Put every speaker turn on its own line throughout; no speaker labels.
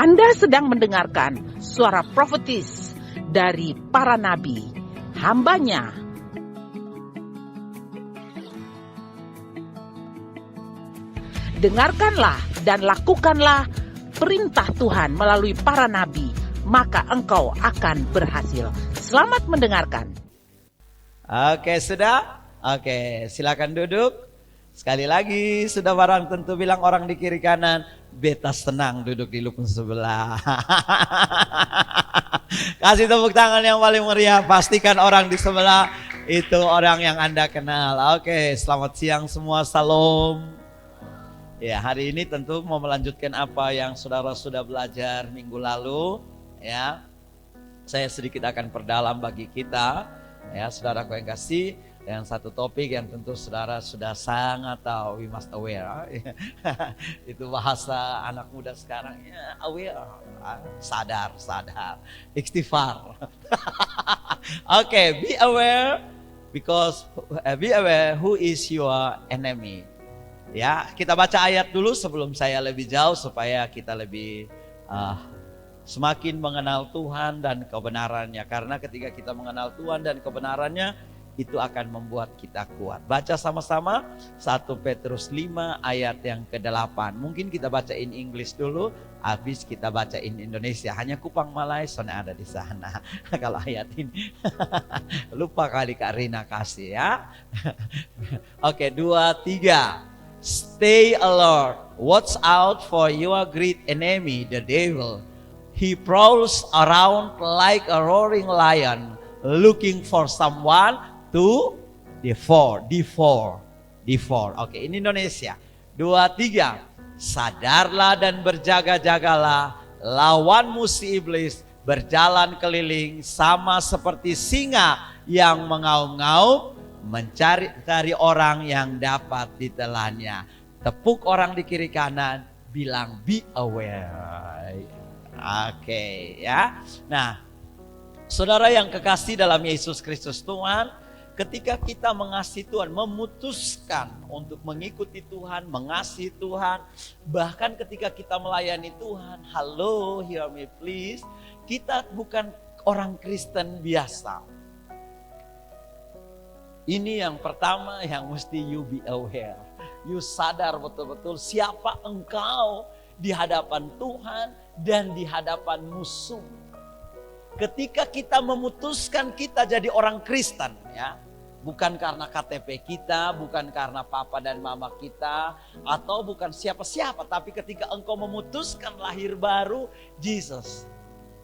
Anda sedang mendengarkan suara profetis dari para nabi, hambanya. Dengarkanlah dan lakukanlah perintah Tuhan melalui para nabi, maka engkau akan berhasil. Selamat mendengarkan.
Oke, sudah? Oke, silakan duduk. Sekali lagi, sudah barang tentu bilang orang di kiri kanan, beta senang duduk di lupung sebelah. Kasih tepuk tangan yang paling meriah, pastikan orang di sebelah itu orang yang Anda kenal. Oke, selamat siang semua, salam. Ya, hari ini tentu mau melanjutkan apa yang saudara sudah belajar minggu lalu. Ya, saya sedikit akan perdalam bagi kita. Ya, saudaraku yang kasih, dengan satu topik yang tentu saudara sudah sangat tahu, we must aware. Itu bahasa anak muda sekarang, ya, aware, sadar, istighfar. Oke, be aware because be aware who is your enemy. Ya, kita baca ayat dulu sebelum saya lebih jauh supaya kita lebih semakin mengenal Tuhan dan kebenarannya. Karena ketika kita mengenal Tuhan dan kebenarannya, itu akan membuat kita kuat. Baca sama-sama 1 Petrus 5 ayat yang ke-8. Mungkin kita baca in English dulu, habis kita baca in Indonesia. Hanya Kupang Malay soalnya ada di sana. Kalau ayat ini lupa kali Kak Rina kasih ya. Oke, 2, 3. Stay alert. Watch out for your great enemy, the devil. He prowls around like a roaring lion, looking for someone to devour. Oke, ini Indonesia. 2, 3. Sadarlah dan berjaga-jagalah. Lawanmu si iblis berjalan keliling sama seperti singa yang mengaum-ngaum mencari orang yang dapat ditelannya. Tepuk orang di kiri kanan, bilang be aware. Oke, ya. Nah, saudara yang kekasih dalam Yesus Kristus Tuhan, ketika kita mengasihi Tuhan, memutuskan untuk mengikuti Tuhan, mengasihi Tuhan, bahkan ketika kita melayani Tuhan, halo, hear me please, kita bukan orang Kristen biasa. Ini yang pertama yang mesti you be aware. You sadar betul-betul siapa engkau di hadapan Tuhan dan di hadapan musuh. Ketika kita memutuskan kita jadi orang Kristen, ya, bukan karena KTP kita, bukan karena papa dan mama kita, atau bukan siapa-siapa, tapi ketika engkau memutuskan lahir baru, Jesus,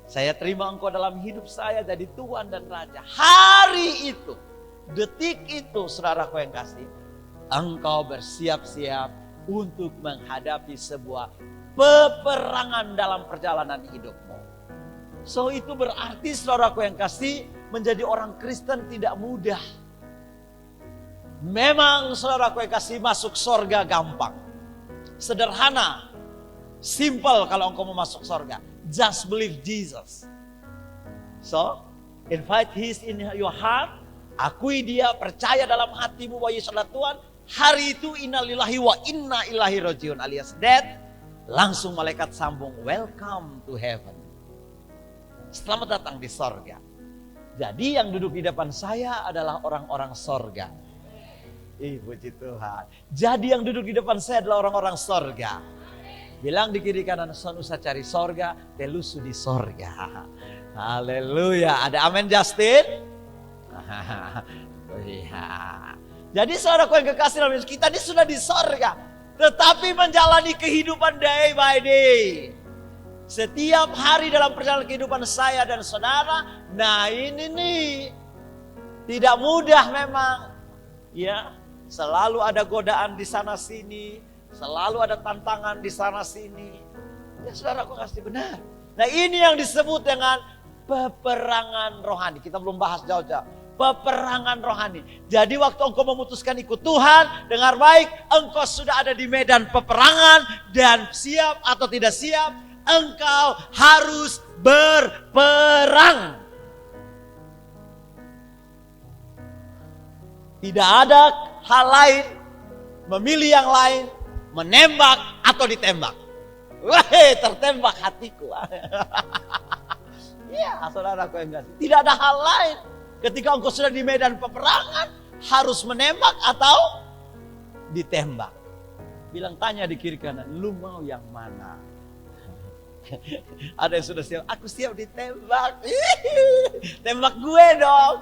saya terima engkau dalam hidup saya jadi Tuhan dan Raja. Hari itu, detik itu, saudaraku yang kasih, engkau bersiap-siap untuk menghadapi sebuah peperangan dalam perjalanan hidupmu. So itu berarti saudaraku yang kasih, menjadi orang Kristen tidak mudah. Memang saudaraku yang kasih, masuk sorga gampang, sederhana, simple kalau engkau mau masuk sorga. Just believe Jesus. So invite His in your heart. Akui dia, percaya dalam hatimu bahwa Yesus adalah Tuhan. Hari itu innalillahi wa inna ilaihi rajiun alias death. Langsung malaikat sambung, welcome to heaven. Selamat datang di sorga. Jadi yang duduk di depan saya adalah orang-orang sorga. Puji Tuhan. Jadi yang duduk di depan saya adalah orang-orang sorga. Bilang di kiri kanan, son usah cari sorga, telusu di sorga. Haleluya. Ada amin Justin? Iya. Jadi saudaraku yang kekasih dalam Yesus, kita ini sudah di sorga. Tetapi menjalani kehidupan day by day. Setiap hari dalam perjalanan kehidupan saya dan saudara. Nah ini nih, tidak mudah memang. Ya, selalu ada godaan di sana sini. Selalu ada tantangan di sana sini. Ya saudaraku kasih benar. Nah ini yang disebut dengan peperangan rohani. Kita belum bahas jauh-jauh. Peperangan rohani. Jadi waktu engkau memutuskan ikut Tuhan, dengar baik, engkau sudah ada di medan peperangan dan siap atau tidak siap, engkau harus berperang. Tidak ada hal lain, memilih yang lain, menembak atau ditembak. Wahai, tertembak hatiku. Ya, saudaraku yang kasih. Tidak ada hal lain. Ketika engkau sudah di medan peperangan, harus menembak atau ditembak. Bilang, tanya di kiri kanan, lu mau yang mana? Ada yang sudah siap, aku siap ditembak. Tembak gue dong.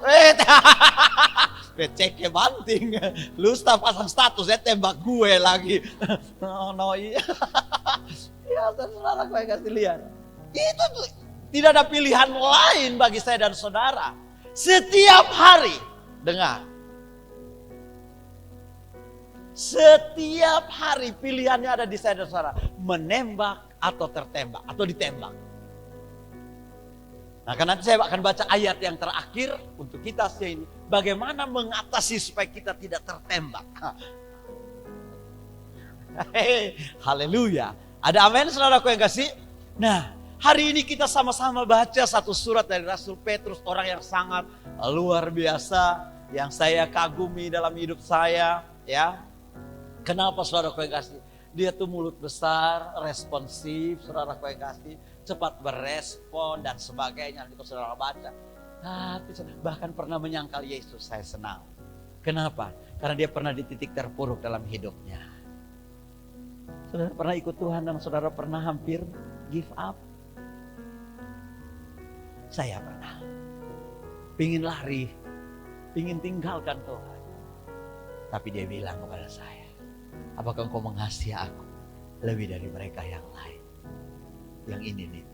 Ceknya banting. Lu pasang status ya, tembak gue lagi. No, iya. Ya, saudara gue kasih lihat. Itu tuh, tidak ada pilihan lain bagi saya dan saudara. Setiap hari, dengar. Setiap hari pilihannya ada di saya dan saudara. Menembak atau tertembak atau ditembak. Nah, karena nanti saya akan baca ayat yang terakhir untuk kita ini. Bagaimana mengatasi supaya kita tidak tertembak. Haleluya. Ada amin saudaraku yang kasih? Nah, hari ini kita sama-sama baca satu surat dari Rasul Petrus. Orang yang sangat luar biasa. Yang saya kagumi dalam hidup saya. Ya. Kenapa saudaraku yang kasih? Dia tuh mulut besar, responsif, saudaraku yang kasih. Cepat berespon dan sebagainya. Itu saudara baca. Bahkan pernah menyangkal Yesus, saya senang. Kenapa? Karena dia pernah di titik terpuruk dalam hidupnya. Saudara pernah ikut Tuhan dan saudara pernah hampir give up? Saya pernah. Pingin lari, pingin tinggalkan Tuhan. Tapi dia bilang kepada saya, apakah engkau mengasihi aku lebih dari mereka yang lain? Yang ini nih.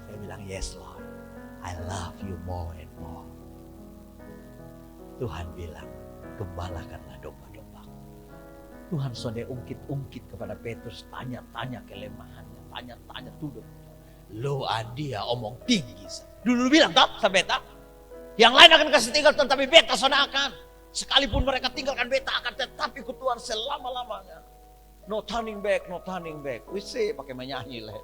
Saya bilang, yes Lord, I love you more and more. Tuhan bilang, gembalakanlah domba-domba. Tuhan sudah ungkit-ungkit kepada Petrus, tanya-tanya kelemahannya, tanya-tanya tuduh. Lo dia omong tinggi. Dulu bilang tak sama beta. Yang lain akan kasih tinggal tetapi beta sana akan. Sekalipun mereka tinggalkan beta akan tetap ikut Tuhan selama-lamanya. No turning back, no turning back. Wih, pakai menyanyi lah.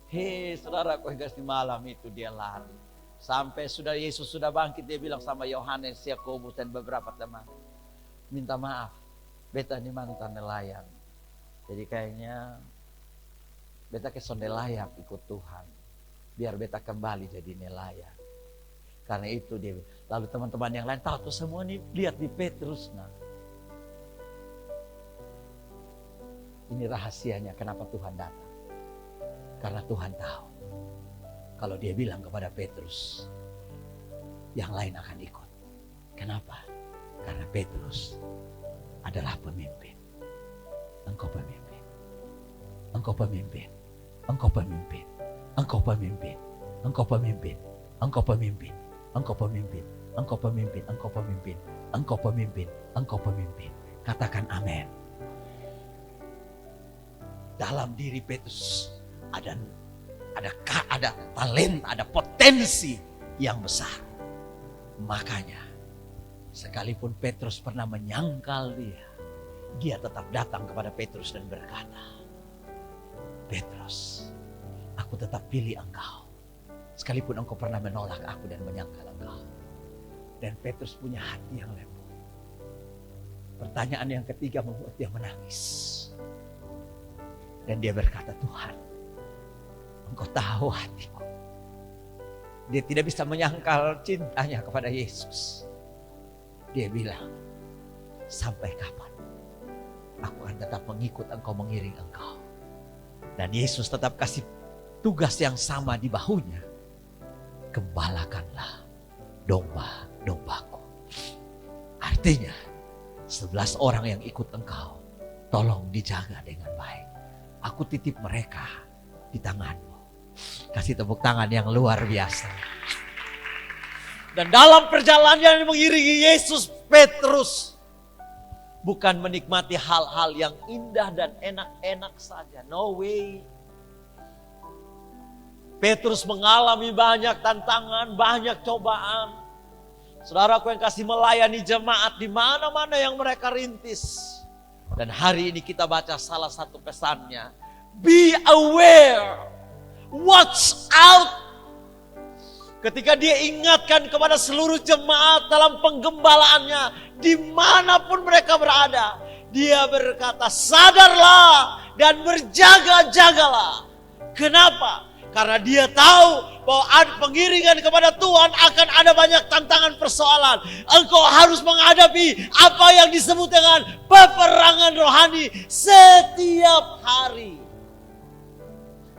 Hei saudaraku, hingga di malam itu dia lari. Sampai sudah Yesus sudah bangkit, dia bilang sama Yohanes, Yakobus dan beberapa teman. Minta maaf, beta ini mantan nelayan. Jadi kayaknya beta ke nelayan ikut Tuhan. Biar beta kembali jadi nelayan. Karena itu dia. Lalu teman-teman yang lain tahu tuh semua nih lihat di Petrus. Nah, ini rahasianya kenapa Tuhan datang. Karena Tuhan tahu. Kalau dia bilang kepada Petrus, yang lain akan ikut. Kenapa? Karena Petrus adalah pemimpin. Engkau pemimpin. Engkau pemimpin. Engkau pemimpin. Engkau pemimpin. Engkau pemimpin. Engkau pemimpin. Engkau pemimpin. Engkau pemimpin. Engkau pemimpin. Engkau pemimpin. Engkau pemimpin. Katakan amin. Dalam diri Petrus ada talenta, ada potensi yang besar. Makanya sekalipun Petrus pernah menyangkal dia tetap datang kepada Petrus dan berkata, Petrus, aku tetap pilih engkau. Sekalipun engkau pernah menolak aku dan menyangkal engkau. Dan Petrus punya hati yang lembut. Pertanyaan yang ketiga membuat dia menangis. Dan dia berkata, Tuhan, engkau tahu hatiku. Dia tidak bisa menyangkal cintanya kepada Yesus. Dia bilang, sampai kapan aku akan tetap mengikut engkau, mengiring engkau. Dan Yesus tetap kasih tugas yang sama di bahunya. Gembalakanlah domba-dombaku. Artinya 11 orang yang ikut engkau, tolong dijaga dengan baik. Aku titip mereka di tanganmu. Kasih tepuk tangan yang luar biasa. Dan dalam perjalanan yang mengiringi Yesus, Petrus bukan menikmati hal-hal yang indah dan enak-enak saja. No way. Petrus mengalami banyak tantangan, banyak cobaan. Saudaraku yang kasih, melayani jemaat di mana-mana yang mereka rintis. Dan hari ini kita baca salah satu pesannya. Be aware. Watch out. Ketika dia ingatkan kepada seluruh jemaat dalam penggembalaannya, dimanapun mereka berada, dia berkata, sadarlah dan berjaga-jagalah. Kenapa? Karena dia tahu bahwa ada pengiringan kepada Tuhan akan ada banyak tantangan persoalan. Engkau harus menghadapi apa yang disebut dengan peperangan rohani setiap hari.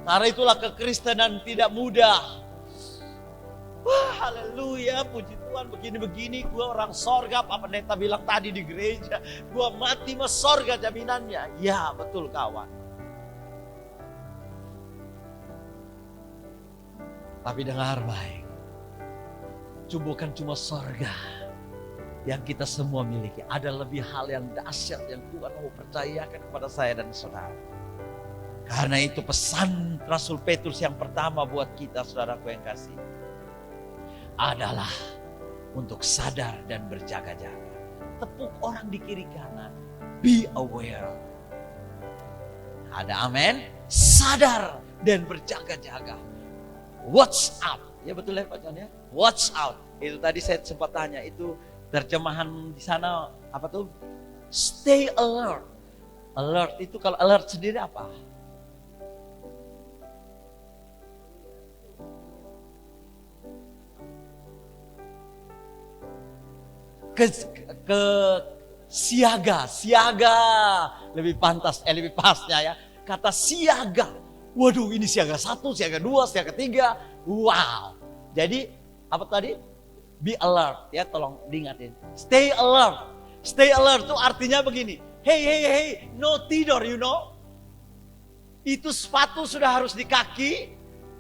Karena itulah kekristenan tidak mudah. Wah, haleluya, puji Tuhan, begini-begini gue orang sorga, Pak Pendeta bilang tadi di gereja, gue mati mas sorga jaminannya. Ya betul kawan. Tapi dengar baik, bukan cuma sorga yang kita semua miliki. Ada lebih hal yang dahsyat yang Tuhan mau percayakan kepada saya dan saudara. Karena itu pesan Rasul Petrus yang pertama buat kita, saudaraku yang kasih, adalah untuk sadar dan berjaga-jaga. Tepuk orang di kiri kanan, be aware. Ada amin? Sadar dan berjaga-jaga. Watch out. Ya betul ya Pak John ya? Watch out. Itu tadi saya sempat tanya, itu terjemahan di sana apa tuh? Stay alert. Alert itu kalau alert sendiri apa? Ke siaga lebih pantas, lebih pasnya ya. Kata siaga. Waduh, ini siaga 1, siaga 2, siaga 3. Wow. Jadi apa tadi? Be alert ya, tolong diingatin. Stay alert. Stay alert itu artinya begini. Hey, no tidur, you know. Itu sepatu sudah harus di kaki,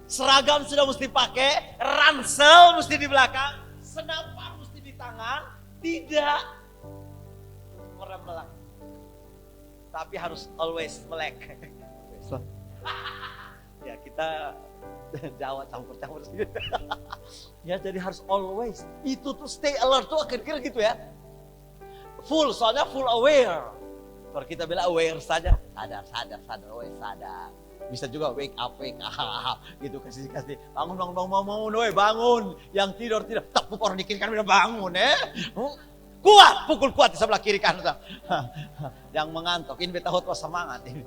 seragam sudah mesti pakai, ransel mesti di belakang, senapan mesti di tangan. Tidak orang melek, tapi harus always melek. Ya kita Jawa campur-campur sih. Ya jadi harus always. Itu tuh stay alert tuh kira-kira gitu ya. Full, soalnya full aware. Kalau kita bilang aware saja, sadar, always sadar. Bisa juga wake up gitu, kasih bangun, woi bangun, yang tidur tidak, tepuk orang di kiri kanan bangun kuat, pukul kuat di sebelah kiri kanan. Yang mengantuk, ini beta hot semangat ini.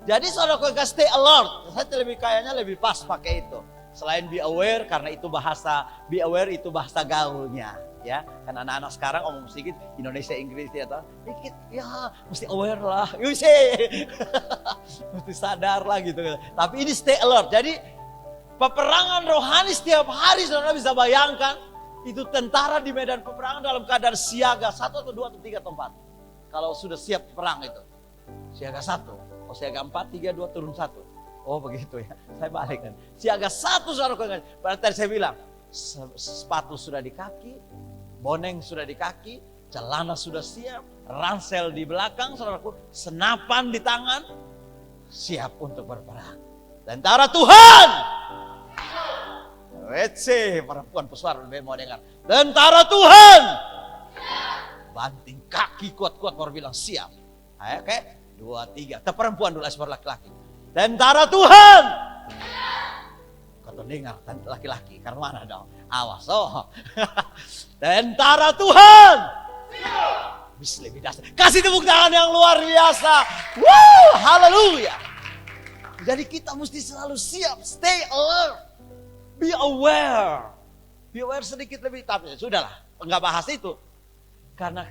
Jadi saudara kau stay alert, saya kayaknya lebih pas pakai itu. Selain be aware, karena itu bahasa be aware itu bahasa gaulnya. Ya, kan anak-anak sekarang ngomong sedikit Indonesia Inggris ya, dikit ya mesti aware lah, mesti sadar lah gitu. Tapi ini stay alert. Jadi peperangan rohani setiap hari, saudara bisa bayangkan itu tentara di medan peperangan dalam keadaan siaga 1 atau 2 atau 3 atau 4. Kalau sudah siap perang itu siaga 1, siaga 4, 3, 2 turun 1. Oh begitu ya, saya balik kan. Siaga 1 saudara, berarti tadi saya bilang sepatu sudah di kaki, boneng sudah di kaki, celana sudah siap, ransel di belakang, saudaraku, senapan di tangan, siap untuk berperang. Tentara Tuhan. Wece, perempuan pesuara lebih mau dengar. Tentara Tuhan. Banting kaki kuat-kuat baru bilang siap. Ayo, oke, 2, 3. Kita perempuan dulu, asal laki-laki. Tentara Tuhan. Kata dengar, laki-laki, karena mana dong? Awas, Tentara Tuhan. Bisa lebih dasar. Kasih tepuk tangan yang luar biasa. Woo, haleluya. Jadi kita mesti selalu siap, stay alert, be aware. Be aware sedikit lebih, tapi sudahlah, enggak bahas itu. Karena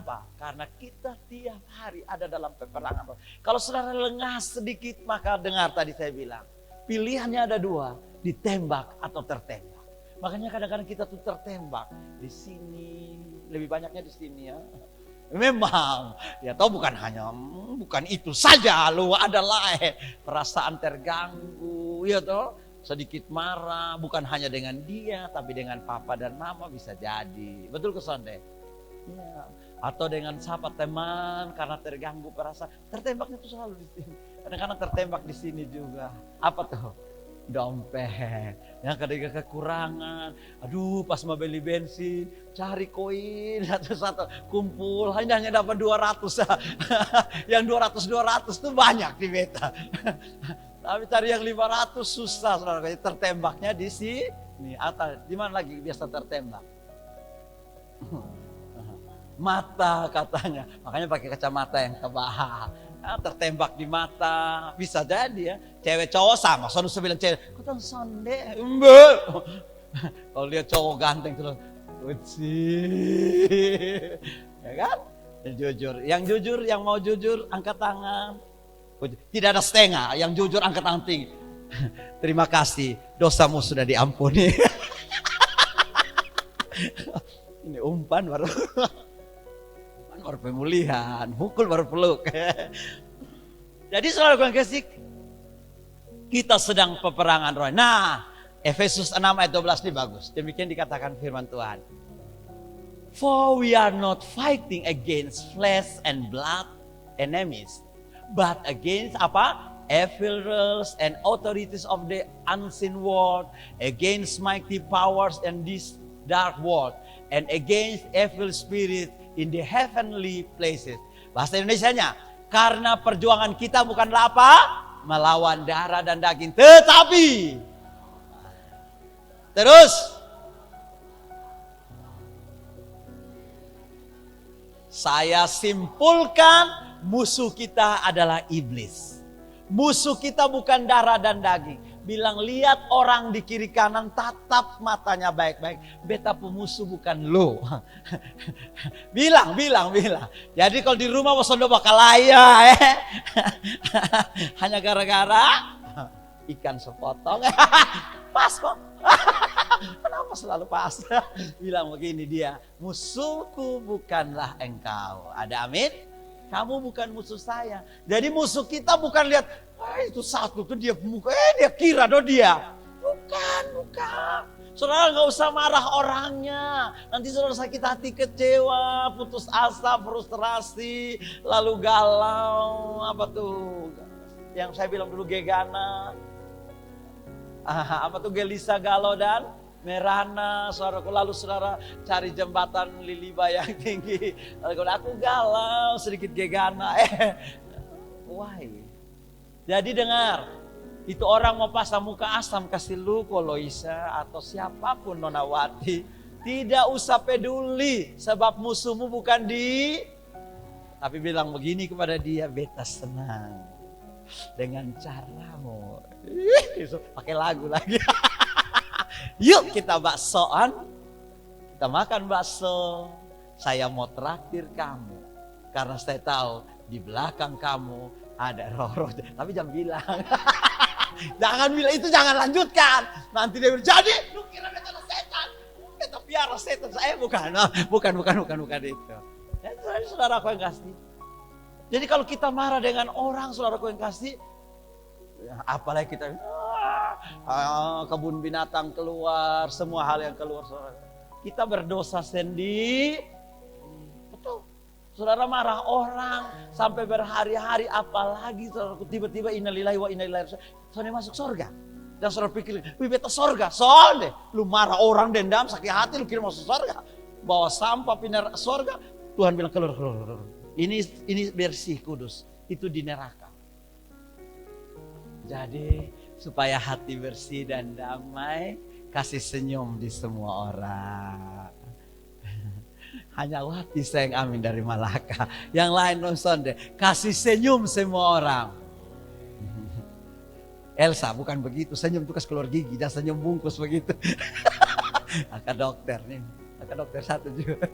apa? Karena kita tiap hari ada dalam peperangan. Kalau saudara lengah sedikit, maka dengar tadi saya bilang, pilihannya ada 2, ditembak atau tertembak. Makanya kadang-kadang kita tuh tertembak di sini, lebih banyaknya di sini ya. Memang, ya tahu bukan itu saja, lu ada lain perasaan terganggu, ya toh sedikit marah, bukan hanya dengan dia, tapi dengan papa dan mama bisa jadi, betul kesonde? Ya. Atau dengan sahabat teman karena terganggu perasaan, tertembaknya itu selalu di sini. Kadang-kadang tertembak di sini juga. Apa tuh? Dompet, yang ketika kekurangan, aduh pas mau beli bensin, cari koin satu-satu, kumpul hanya dapat 200 yang 200 tuh banyak di beta. Tapi cari yang 500 susah, saudara. Tertembaknya di sini atau di mana lagi biasa tertembak? Mata katanya, makanya pakai kacamata yang tebal. tertembak di mata, bisa jadi ya. Cewek cowok sama, soalnya saya bilang cewek, kau tahu sonde, mbak. Kalau dia cowok ganteng terus, ya kan? Yang jujur, yang mau jujur angkat tangan. Tidak ada setengah, yang jujur angkat tangan tinggi. Terima kasih, dosamu sudah diampuni. Ini umpan baru pemulihan, pukul baru peluk. Jadi saudara yang kasih, kita sedang peperangan roh. Nah, Efesus 6 ayat 12 ini bagus. Demikian dikatakan firman Tuhan. For we are not fighting against flesh and blood enemies, but against apa? Evil rulers and authorities of the unseen world, against mighty powers in this dark world, and against evil spirit in the heavenly places. Bahasa Indonesianya, karena perjuangan kita bukanlah apa? Melawan darah dan daging, tetapi terus saya simpulkan musuh kita adalah iblis. Musuh kita bukan darah dan daging. Bilang lihat orang di kiri kanan, tatap matanya baik-baik. Beta pemusuh bukan lo. bilang. Jadi kalau di rumah wasondo bakal laya. Hanya gara-gara ikan sepotong. Pas kok. Kenapa selalu pas? Bilang begini dia, musuhku bukanlah engkau. Ada amin? Kamu bukan musuh saya. Jadi musuh kita bukan lihat, itu satu tuh dia muka, dia kira dia. Bukan. Saudara nggak usah marah orangnya. Nanti saudara sakit hati, kecewa, putus asa, frustrasi, lalu galau. Apa tuh? Yang saya bilang dulu gegana. Apa tuh Gelisa, galau dan merana, saudaraku. Lalu saudara cari jembatan Liliba yang tinggi. Lalu aku galau, sedikit gegana. Why? Jadi dengar, itu orang mau pasang muka asam kasih lu Koloisa atau siapapun Nonawati, tidak usah peduli sebab musuhmu bukan di. Tapi bilang begini kepada dia, beta senang dengan caramu. Pakai lagu lagi. Yuk kita baksoan, kita makan bakso. Saya mau traktir kamu karena saya tahu di belakang kamu ada roh-roh. Tapi jangan bilang. Jangan bilang itu, jangan lanjutkan. Nanti dia bilang, jadi lu kira beta setan. Beta piara setan. Saya bukan itu. Jadi saudaraku yang kasih. Jadi kalau kita marah dengan orang, saudaraku yang kasih, apalagi kita kebun binatang keluar, semua hal yang keluar, saudara. Kita berdosa sendiri. Betul. Saudara marah orang sampai berhari-hari, apalagi saudara tiba-tiba innalillahi wa inna ilaihi raji'un. Saudara masuk surga. Dan saudara pikir, wih beta surga. Soalnya lu marah orang, dendam, sakit hati, lu kira masuk surga. Bawa sampah pindah surga. Tuhan bilang keluar. Ini bersih kudus. Itu di neraka. Jadi supaya hati bersih dan damai, kasih senyum di semua orang. Hanya Wati sayang amin dari Malaka. Yang lain nonton deh, kasih senyum semua orang. Elsa bukan begitu, senyum itu kasih keluar gigi, jangan senyum bungkus begitu. Kakak dokter nih, kakak dokter satu juga.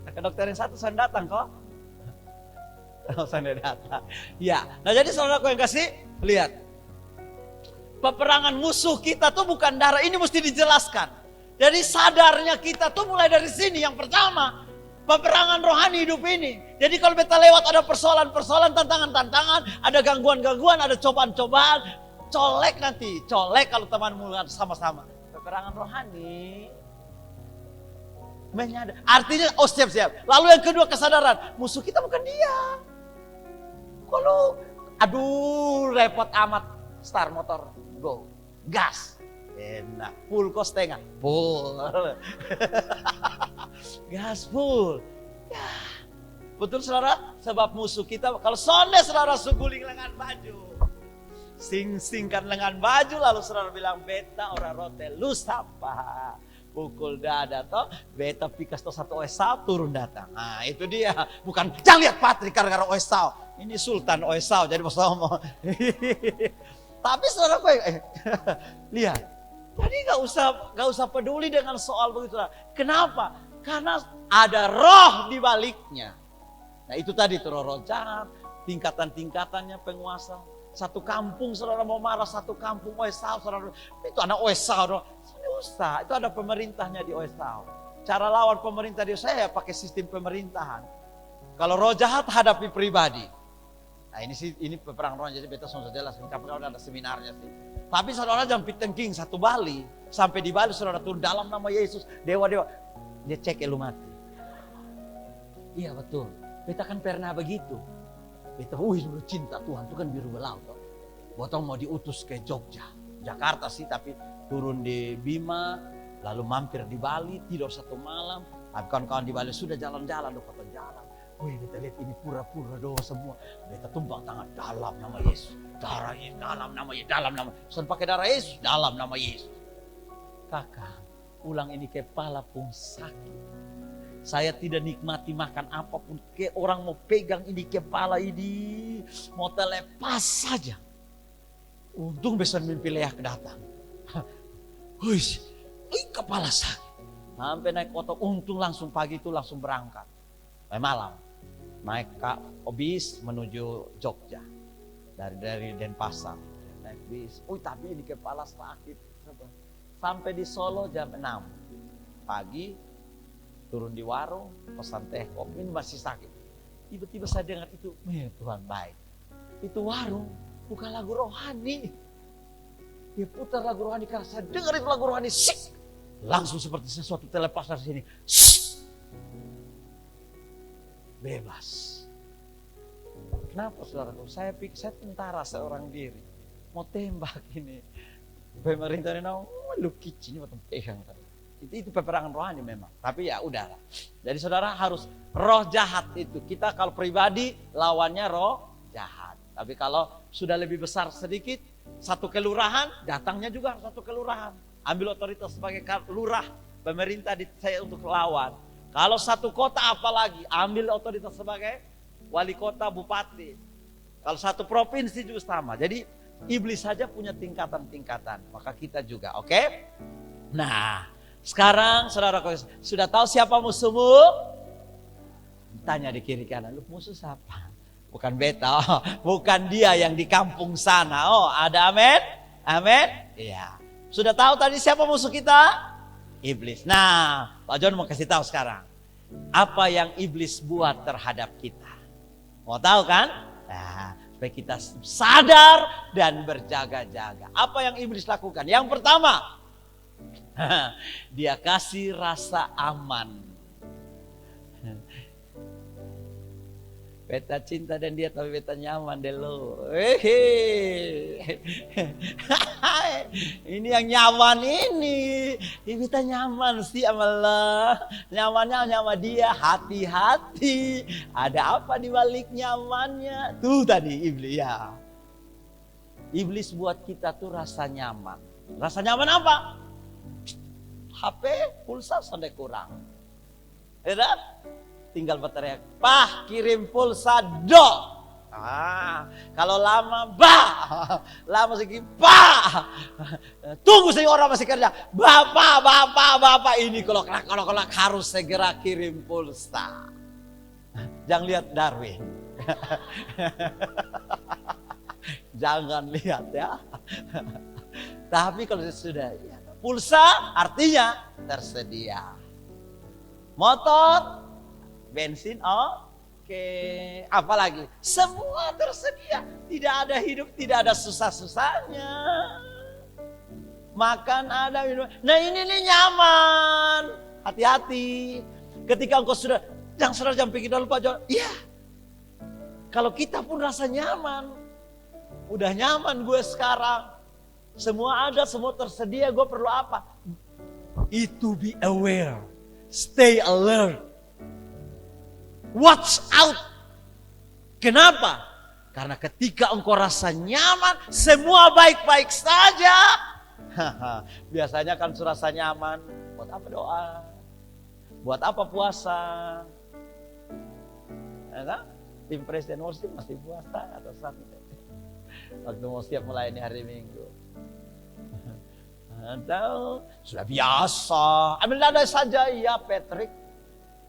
Kakak dokter yang satu saya datang kok. Saya datang. Ya, nah jadi saudaraku yang kasih, lihat. Peperangan musuh kita tuh bukan darah, ini mesti dijelaskan. Jadi sadarnya kita tuh mulai dari sini. Yang pertama, peperangan rohani hidup ini. Jadi kalau beta lewat ada persoalan-persoalan, tantangan-tantangan, ada gangguan-gangguan, ada cobaan-cobaan, colek nanti. Colek kalau temanmu sama-sama. Peperangan rohani. Menyadar. Artinya, oh siap-siap. Lalu yang kedua kesadaran, musuh kita bukan dia. Kalau, aduh repot amat. Start motor, go. Gas. Enak, full kos setengah, full. Gas full. Ya. Betul saudara, sebab musuh kita, kalau sonde saudara suguling lengan baju. Singkan lengan baju, lalu saudara bilang, beta ora rote, lu sapa. pukul dada toh, beta pikas toh satu Esau turun datang. Nah itu dia, bukan jangan lihat Patrik gara-gara Esau. Ini Sultan Esau jadi Mas Tomo. Tapi saudara lihat, jadi nggak usah peduli dengan soal begitu. Kenapa? Karena ada roh di baliknya. Nah itu tadi tuh roh jahat, tingkatan-tingkatannya penguasa. Satu kampung saudara mau marah, satu kampung Esau saudara. Itu anak Esau. Usah, itu ada pemerintahnya di Esau. Cara lawan pemerintah di saya pakai sistem pemerintahan. Kalau roh jahat hadapi pribadi. Nah ini peperang roh, jadi beta sudah jelas. Kapan ada seminarnya sih. Tapi saudara jangan pitengking satu Bali. Sampai di Bali saudara turun dalam nama Yesus. Dewa-dewa. Dia cek elu mati. Iya betul. Beta kan pernah begitu. Beta dulu cinta Tuhan. Itu kan biru belaut. Botong mau diutus ke Jogja. Jakarta sih tapi turun di Bima. Lalu mampir di Bali. Tidur satu malam. Tapi kawan-kawan di Bali sudah jalan-jalan. Kata jalan. Wih beta lihat ini pura-pura doa semua. Beta tumpang tangan dalam nama Yesus. Darah Yesus dalam nama Yesus. Dalam nama Yesus. Pakai darah Yesus dalam nama Yesus. Kakak. Ulang ini kepala pun sakit. Saya tidak nikmati makan apapun. Kayak orang mau pegang ini kepala ini. Mau terlepas saja. Untung besok mimpi leak datang. Wih, kepala sakit. Sampai naik otot. Untung langsung pagi itu langsung berangkat. Malam. Naik bis menuju Jogja. Dari Denpasar. Naik bis. Tapi ini kepala sakit. Sampai di Solo jam 6. Pagi. Turun di warung, pesan teh kopi, ini masih sakit. Tiba-tiba saya dengar itu, Tuhan baik. Itu warung, bukan lagu rohani. Dia putar lagu rohani, karena saya dengar itu lagu rohani, sik. Langsung seperti sesuatu terlepas dari sini. Sik. Bebas. Kenapa saudaraku? Saya pikir saya tentara seorang diri. Mau tembak ini. Pemerintah ini, lu kicin, ini pegang tadi. Itu peperangan rohani memang. Tapi ya udahlah. Jadi saudara harus roh jahat itu. Kita kalau pribadi lawannya roh jahat. Tapi kalau sudah lebih besar sedikit, satu kelurahan, datangnya juga satu kelurahan. Ambil otoritas sebagai lurah, pemerintah saya untuk lawan. Kalau satu kota apalagi, ambil otoritas sebagai wali kota, bupati. Kalau satu provinsi juga sama. Jadi iblis saja punya tingkatan-tingkatan. Maka kita juga, oke? Nah, sekarang saudara sudah tahu siapa musuhmu? Tanya di kiri kanan, lu musuh siapa? Bukan beta, bukan dia yang di kampung sana. Oh, ada amin? Amin? Iya. Sudah tahu tadi siapa musuh kita? Iblis. Nah, Pak John mau kasih tahu sekarang. Apa yang iblis buat terhadap kita? Mau tahu kan? Nah, supaya kita sadar dan berjaga-jaga. Apa yang iblis lakukan? Yang pertama, dia kasih rasa aman. Beta cinta dan dia tapi beta nyaman deh lo. Ini yang nyaman ini. Beta nyaman sih amalah. Nyamannya sama dia. Hati-hati. Ada apa di balik nyamannya? Tuh tadi iblis ya. Iblis buat kita tuh rasa nyaman. Rasa nyaman apa? HP, pulsa sampai kurang. Ya, tinggal berteriak, "Pah, kirim pulsa dong." Kalau lama, bah. Lama sedikit, bah. Tunggu sih orang masih kerja. Bapak, ini kalau harus segera kirim pulsa. Jangan lihat Darwin. Jangan lihat ya. Tapi kalau sudah ya, pulsa artinya tersedia. Motor, bensin, oke. Apalagi semua tersedia. Tidak ada hidup, tidak ada susah-susahnya. Makan ada, minum. Nah ini nih nyaman. Hati-hati. Ketika engkau sudah, jangan pikir dulu Pak John. Iya. Kalau kita pun rasa nyaman. Udah nyaman gue sekarang. Semua ada, semua tersedia, gue perlu apa? Itu be aware. Stay alert. Watch out. Kenapa? Karena ketika engkau rasa nyaman, semua baik-baik saja. Biasanya kan rasa nyaman, buat apa doa? Buat apa puasa? Ya, tim praise and worship masih puasa atau Sabtu? Waktu mau siap melayani hari Minggu. Atau sudah biasa, ambil nada saja ya Patrick.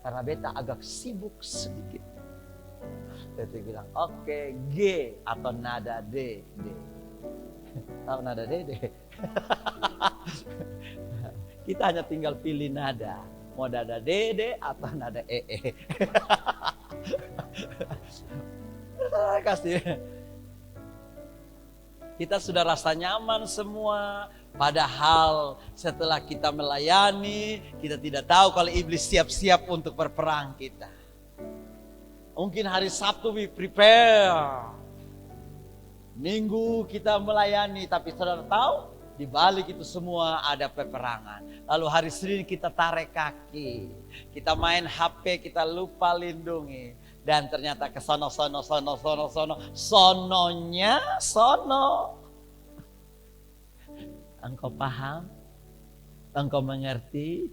Karena beta agak sibuk sedikit. Patrick bilang, oke, G atau nada D. Tahu nada D? Kita hanya tinggal pilih nada. Mau nada D atau nada E. Kasih. Kita sudah rasa nyaman semua. Padahal setelah kita melayani, kita tidak tahu kalau iblis siap-siap untuk berperang kita. Mungkin hari Sabtu we prepare. Minggu kita melayani, tapi saudara tahu di balik itu semua ada peperangan. Lalu hari Senin kita tarik kaki, kita main HP, kita lupa lindungi. Dan ternyata ke sononya sono. Engkau paham? Engkau mengerti?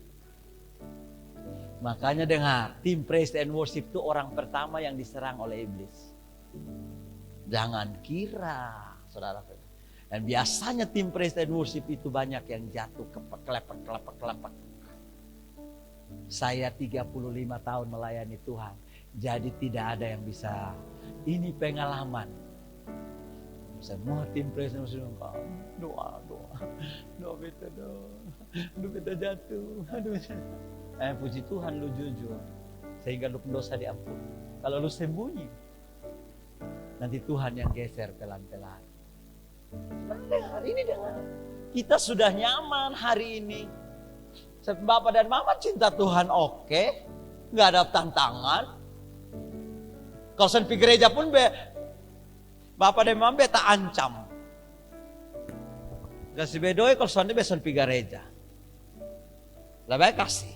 Makanya dengar, tim praise and worship itu orang pertama yang diserang oleh iblis. Jangan kira, saudara. Dan biasanya tim praise and worship itu banyak yang jatuh kelepek. Saya 35 tahun melayani Tuhan. Jadi tidak ada yang bisa. Ini pengalaman. Semua tim praise and worship doa beta jatuh. Puji Tuhan lu jujur. Sehingga lu pendosa diampuni. Kalau lu sembunyi, nanti Tuhan yang geser pelan-pelan. Hari ini dengar. Kita sudah nyaman hari ini. Bapak dan Mama cinta Tuhan oke. Gak ada tantangan. Kalau sampai gereja pun Bapak dan Mama beta ancam. Kasih bedoi kalau sampai beson pi gereja. Lebih kasih.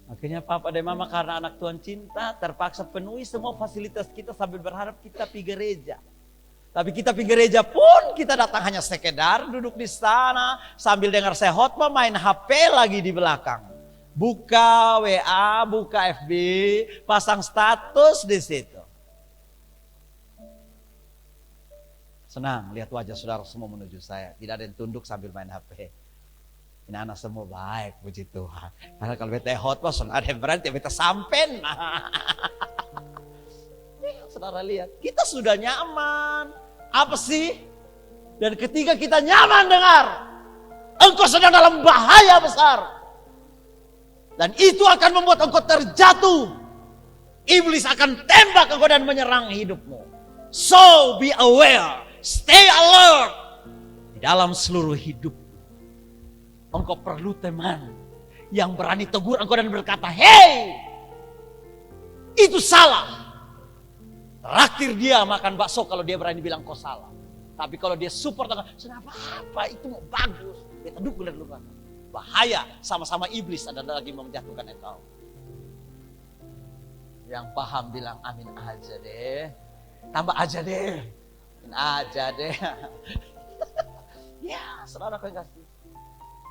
Akhirnya Papa dan Mama karena anak Tuhan cinta terpaksa penuhi semua fasilitas kita sambil berharap kita pi gereja. Tapi kita pi gereja pun kita datang hanya sekedar duduk di sana sambil dengar khotbah main HP lagi di belakang. Buka WA, buka FB, pasang status di situ. Senang lihat wajah saudara semua menuju saya. Tidak ada yang tunduk sambil main HP. Ini anak semua baik, puji Tuhan. Karena kalau beta khotbah, ada yang berarti beta sampen. Saudara lihat, kita sudah nyaman. Apa sih? Dan ketika kita nyaman dengar, engkau sedang dalam bahaya besar. Dan itu akan membuat engkau terjatuh. Iblis akan tembak engkau dan menyerang hidupmu. So be aware, stay alert. Di dalam seluruh hidup, engkau perlu teman yang berani tegur engkau dan berkata, hey, itu salah. Traktir dia makan bakso kalau dia berani bilang kau salah. Tapi kalau dia support, sudah apa-apa, itu mau bagus. Dia tunduk benar dulu. Bahaya, sama-sama iblis ada lagi menjatuhkan engkau. Yang paham bilang amin aja deh. Tambah aja deh. Amin aja deh. Ya, saudara kau kasih.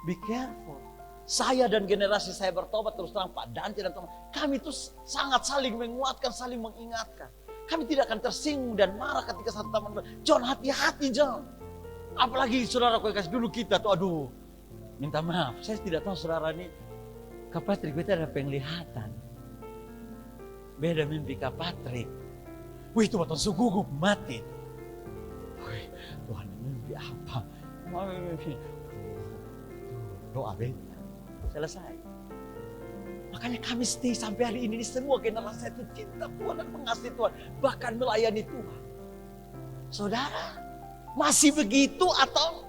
Be careful. Saya dan generasi saya bertobat terus terang Pak Dante dan teman. Kami itu sangat saling menguatkan, saling mengingatkan. Kami tidak akan tersinggung dan marah ketika satu teman bilang, John hati-hati John. Apalagi saudara kau kasih dulu kita tuh aduh. Minta maaf, saya tidak tahu saudara ini Kak Patrick beta ada penglihatan. Beda mimpi Kak Patrick. Wih itu waktu gugup mati. Wih Tuhan mimpi apa? Mimpi. Doa beta. Selesai. Makanya kami stay sampai hari ini semua generasi itu cinta Tuhan dan mengasihi Tuhan. Bahkan melayani Tuhan. Saudara, masih begitu atau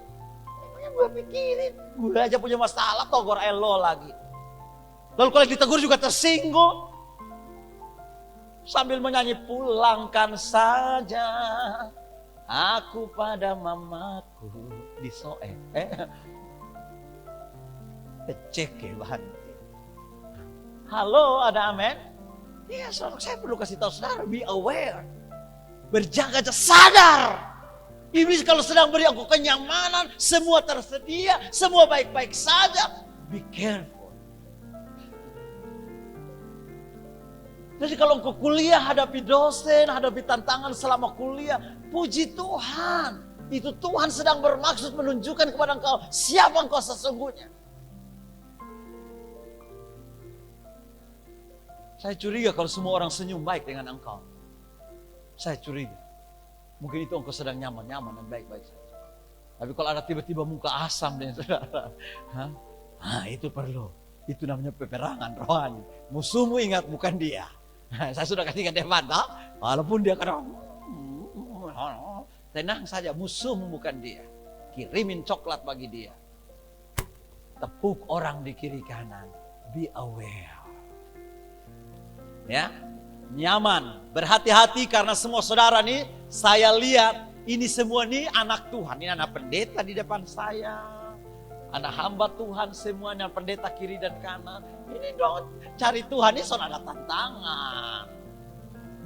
gue pikirin, gue aja punya masalah togor elo lagi. Lalu kalau ditegur juga tersinggung. Sambil menyanyi pulangkan saja aku pada mamaku di soe. Cek ya bahan. Halo, ada amin? Iya, saya perlu kasih tahu saudara, be aware. Berjaga, sadar. Iblis kalau sedang beri aku kenyamanan, semua tersedia, semua baik-baik saja. Be careful. Jadi kalau engkau kuliah, hadapi dosen, hadapi tantangan selama kuliah, puji Tuhan. Itu Tuhan sedang bermaksud menunjukkan kepada engkau siapa engkau sesungguhnya. Saya curiga kalau semua orang senyum baik dengan engkau. Saya curiga. Mungkin itu engkau sedang nyaman-nyaman dan baik-baik saja. Tapi kalau ada tiba-tiba muka asam dengan saudara, itu perlu. Itu namanya peperangan rohani. Musuhmu ingat bukan dia. Saya sudah kasihkan depan, walaupun dia kadang tenang saja, musuhmu bukan dia. Kirimin coklat bagi dia. Tepuk orang di kiri kanan. Be aware. Ya, nyaman, berhati-hati karena semua saudara nih, saya lihat ini semua nih anak Tuhan, ini anak pendeta di depan saya. Anak hamba Tuhan semuanya, pendeta kiri dan kanan. Ini dong cari Tuhan ini soal ada tantangan.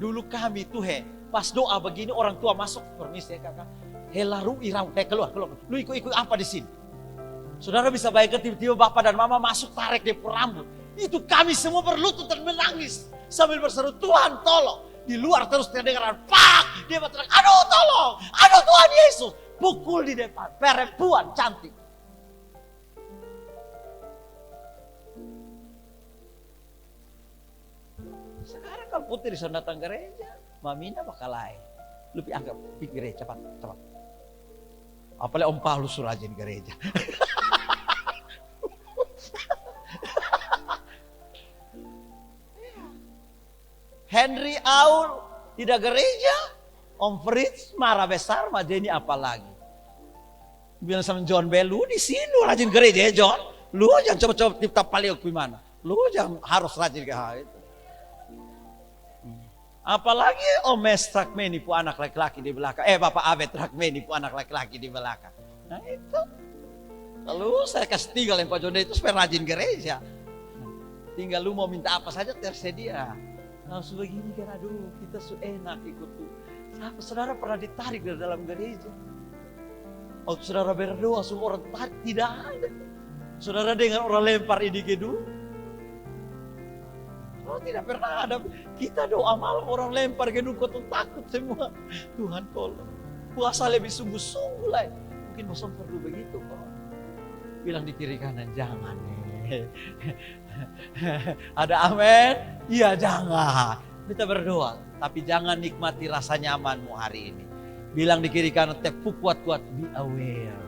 Dulu kami tuh pas doa begini orang tua masuk, permisi ya kakak. Helaru irau, keluar. Lu ikut apa di sini? Saudara bisa bayangkan tiba-tiba bapak dan mama masuk tarik dia rambut. Itu kami semua berlutut dan menangis sambil berseru Tuhan tolong. Di luar terus terdengar pak, dia berteriak, aduh tolong, aduh Tuhan Yesus. Pukul di depan, perempuan cantik. Sekarang kalau putri sudah datang gereja, mamina bakal lain. Lu anggap pergi gereja cepat. Apalagi Om Paulus suruh rajin gereja. Henry Aul tidak gereja, Om Fritz marah besar, Majeni apalagi. Bilang sama John Bell, lu di sini lu rajin gereja ya John. Lu jangan coba-coba tip-tap paling gimana. Lu jangan harus rajin ke hal itu. Apalagi Om Mes Trakmeni pu anak laki-laki di belakang. Bapak Abed Trakmeni pu anak laki-laki di belakang. Nah itu. Lalu saya kasih tinggal yang Pak John itu supaya rajin gereja. Tinggal lu mau minta apa saja tersedia. Langsung begini kan, aduh kita enak ikut tuh. Saudara pernah ditarik dari dalam gereja? Oh saudara berdoa semua orang tarik? Tidak ada. Saudara dengar orang lempar ini gedung? Oh tidak pernah ada. Kita doa malam orang lempar gedung kau takut semua. Tuhan tolong. Puasa lebih sungguh-sungguh lah. Mungkin bosan perlu begitu kok. Bilang di kiri kanan jangan nih. Ada amin? Iya jangan. Kita berdoa. Tapi jangan nikmati rasa nyamanmu hari ini. Bilang di kiri kanan tepuk kuat-kuat. Be aware.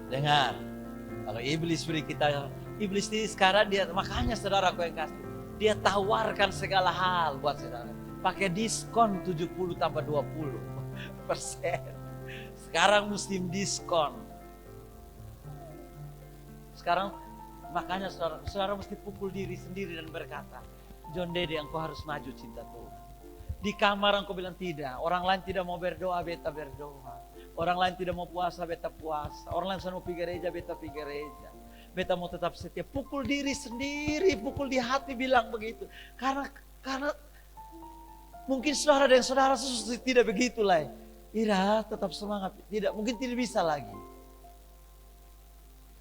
Dengar. Kalau iblis beri kita. Iblis ini sekarang dia. Makanya saudaraku yang kasih. Dia tawarkan segala hal buat saudara. Pakai diskon 70 tambah 20%. Sekarang musim diskon. Sekarang makanya saudara mesti pukul diri sendiri dan berkata, John Dede engkau harus maju cinta Tuhan. Di kamar engkau bilang tidak. Orang lain tidak mau berdoa, beta berdoa. Orang lain tidak mau puasa, beta puasa. Orang lain mau pergi gereja, beta pergi gereja. Beta mau tetap setia. Pukul diri sendiri, pukul di hati bilang begitu. Karena mungkin saudara dan saudara tidak begitulah. Ira tetap semangat. Tidak, mungkin tidak bisa lagi.